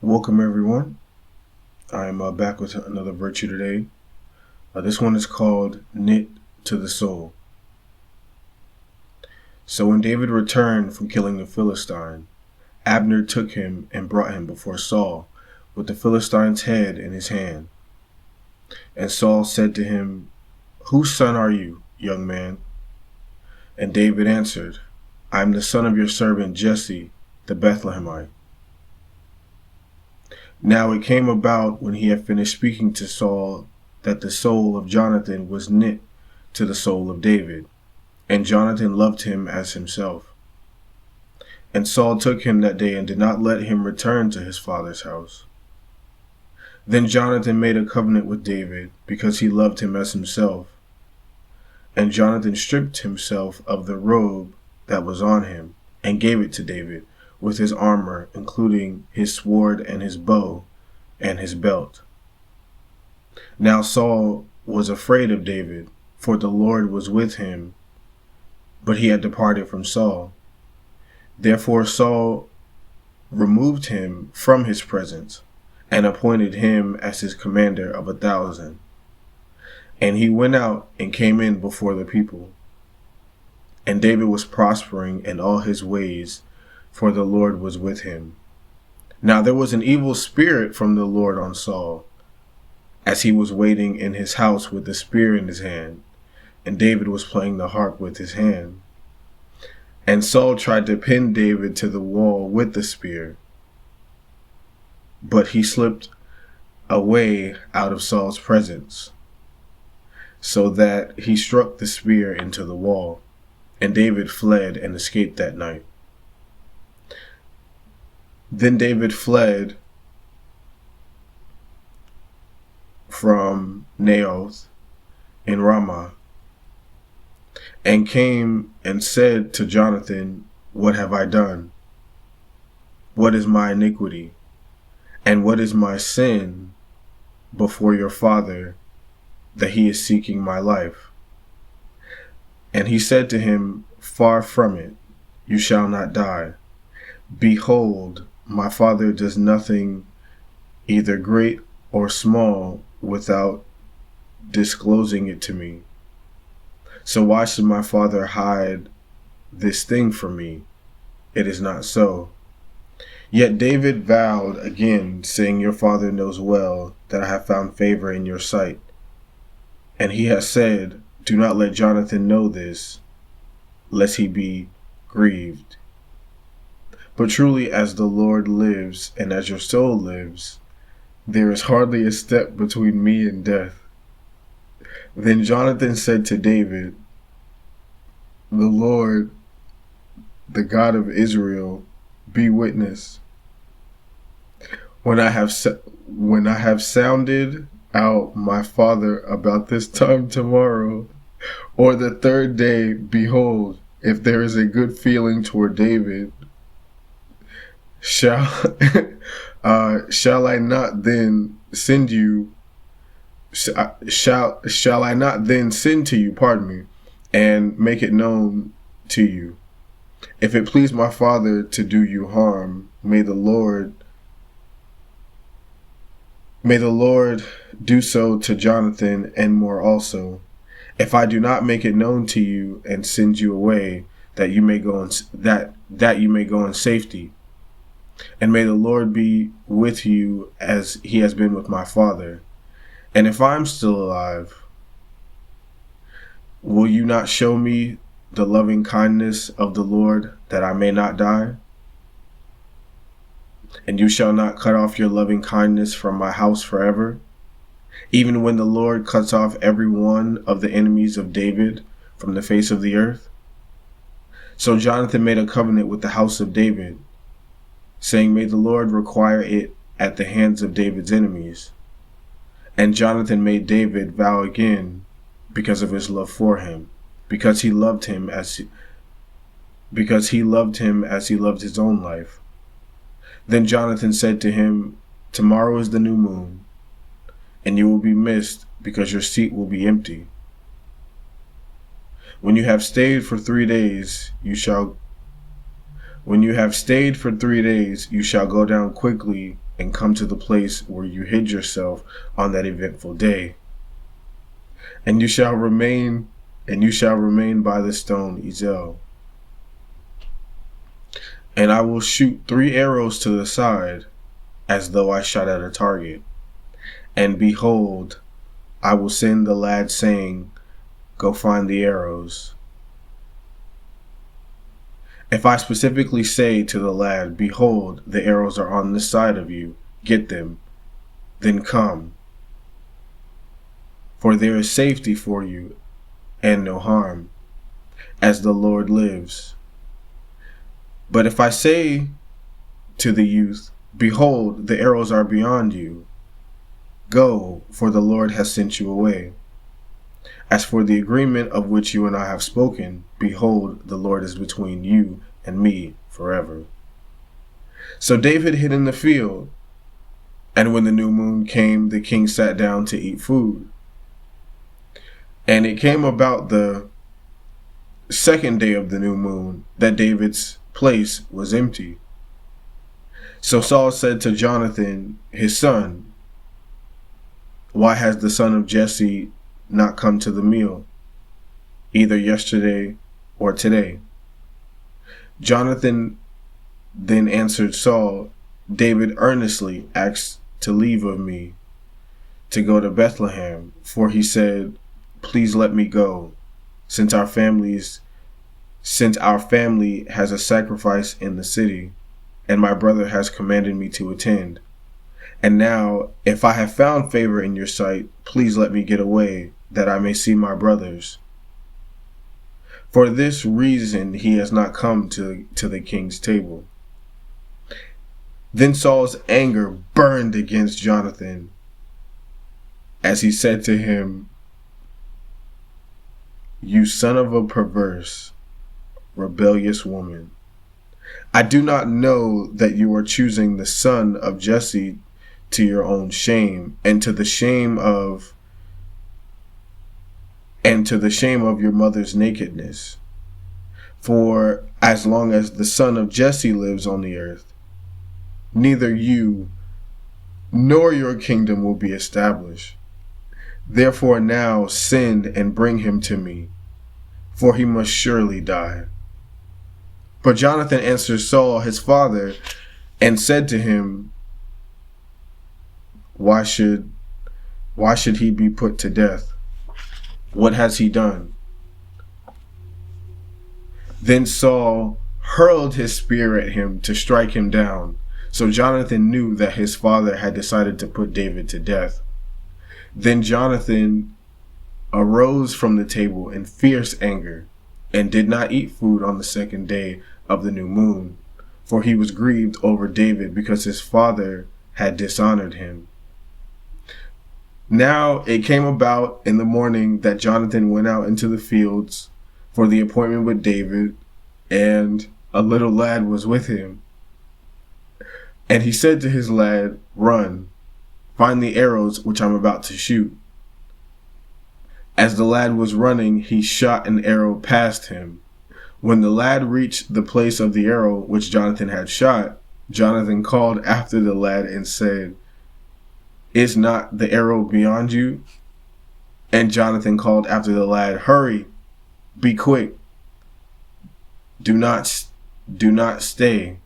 Welcome, everyone. I'm back with another virtue today. This one is called Knit to the Soul. So when David returned from killing the Philistine, Abner took him and brought him before Saul with the Philistine's head in his hand. And Saul said to him, "Whose son are you, young man?" And David answered, "I am the son of your servant Jesse, the Bethlehemite." Now it came about when he had finished speaking to Saul that the soul of Jonathan was knit to the soul of David, and Jonathan loved him as himself. And Saul took him that day and did not let him return to his father's house. Then Jonathan made a covenant with David because he loved him as himself. And Jonathan stripped himself of the robe that was on him and gave it to David, with his armor, including his sword and his bow and his belt. Now Saul was afraid of David, for the Lord was with him, but he had departed from Saul. Therefore Saul removed him from his presence and appointed him as his commander of 1,000. And he went out and came in before the people. And David was prospering in all his ways, for the Lord was with him. Now there was an evil spirit from the Lord on Saul, as he was waiting in his house with the spear in his hand, and David was playing the harp with his hand. And Saul tried to pin David to the wall with the spear, but he slipped away out of Saul's presence, so that he struck the spear into the wall, and David fled and escaped that night. Then David fled from Naioth in Ramah, and came and said to Jonathan, "What have I done? What is my iniquity? And what is my sin before your father, that he is seeking my life?" And he said to him, "Far from it, you shall not die. Behold, my father does nothing, either great or small, without disclosing it to me. So why should my father hide this thing from me? It is not so." Yet David vowed again, saying, "Your father knows well that I have found favor in your sight." And he has said, "Do not let Jonathan know this, lest he be grieved. But truly, as the Lord lives, and as your soul lives, there is hardly a step between me and death." Then Jonathan said to David, "The Lord, the God of Israel, be witness. When I have sounded out my father about this time tomorrow, or the third day, behold, if there is a good feeling toward David, shall I not then send you? Shall I not then send to you? Pardon me, and make it known to you. If it please my father to do you harm, may the Lord do so to Jonathan and more also. If I do not make it known to you and send you away, that you may go in safety. And may the Lord be with you as he has been with my father. And if I am still alive, will you not show me the loving kindness of the Lord, that I may not die? And you shall not cut off your loving kindness from my house forever, even when the Lord cuts off every one of the enemies of David from the face of the earth." So Jonathan made a covenant with the house of David, saying, "May the Lord require it at the hands of David's enemies." And Jonathan made David vow again because of his love for him, because he loved him as he loved his own life. Then Jonathan said to him, "Tomorrow is the new moon, and you will be missed because your seat will be empty. When you have stayed for 3 days, you shall go down quickly and come to the place where you hid yourself on that eventful day. And you shall remain by the stone Ezel. And I will shoot 3 arrows to the side, as though I shot at a target. And behold, I will send the lad, saying, go find the arrows. If I specifically say to the lad, behold, the arrows are on this side of you, get them, then come. For there is safety for you, and no harm, as the Lord lives. But if I say to the youth, behold, the arrows are beyond you, go, for the Lord has sent you away. As for the agreement of which you and I have spoken, behold, the Lord is between you and me forever. So David hid in the field, and when the new moon came, the king sat down to eat food. And it came about the 2nd day of the new moon that David's place was empty. So Saul said to Jonathan, his son, why has the son of Jesse not come to the meal, either yesterday or today? Jonathan then answered Saul, David earnestly asked to leave of me to go to Bethlehem, for he said, please let me go, since our family has a sacrifice in the city, and my brother has commanded me to attend. And now, if I have found favor in your sight, please let me get away, that I may see my brothers. For this reason he has not come to the king's table. Then Saul's anger burned against Jonathan, as he said to him, you son of a perverse, rebellious woman, I do not know that you are choosing the son of Jesse to your own shame, and to the shame of your mother's nakedness. For as long as the son of Jesse lives on the earth, neither you nor your kingdom will be established. Therefore now send and bring him to me, for he must surely die. But Jonathan answered Saul his father and said to him, Why should he be put to death? What has he done? Then Saul hurled his spear at him to strike him down. So Jonathan knew that his father had decided to put David to death. Then Jonathan arose from the table in fierce anger and did not eat food on the 2nd day of the new moon, for he was grieved over David because his father had dishonored him. Now it came about in the morning that Jonathan went out into the fields for the appointment with David, and a little lad was with him. And he said to his lad, Run, find the arrows which I'm about to shoot. As the lad was running, he shot an arrow past him. When the lad reached the place of the arrow which Jonathan had shot, Jonathan called after the lad and said, Is not the arrow beyond you? And Jonathan called after the lad, Hurry, be quick, do not stay.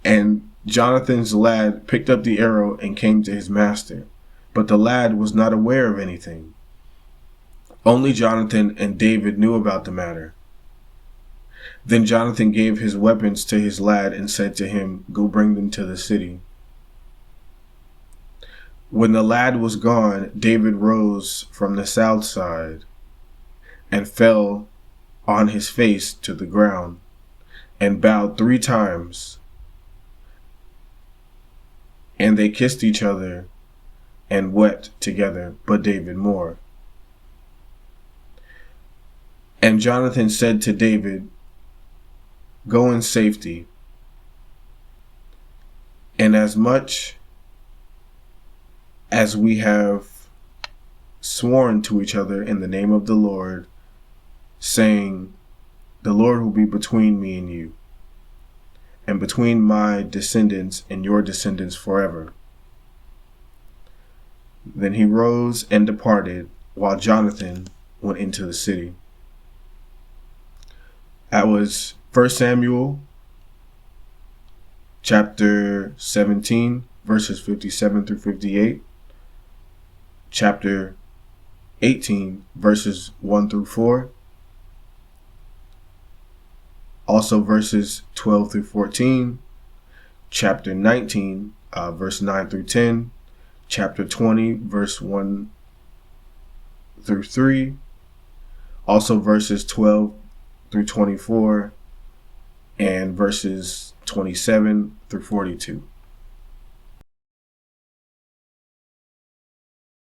And Jonathan's lad picked up the arrow and came to his master. But the lad was not aware of anything. Only Jonathan and David knew about the matter. Then Jonathan gave his weapons to his lad and said to him, Go bring them to the city. When the lad was gone, David rose from the south side and fell on his face to the ground and bowed 3 times. And they kissed each other and wept together, but David more. And Jonathan said to David, Go in safety, and as much as we have sworn to each other in the name of the Lord, saying, The Lord will be between me and you, and between my descendants and your descendants forever. Then he rose and departed, while Jonathan went into the city. That was 1 Samuel chapter 17, verses 57 through 58. Chapter 18, verses 1 through 4. Also verses 12 through 14. Chapter 19, verse 9 through 10. Chapter 20, verse 1 through 3. Also verses 12 through 24. And verses 27 through 42.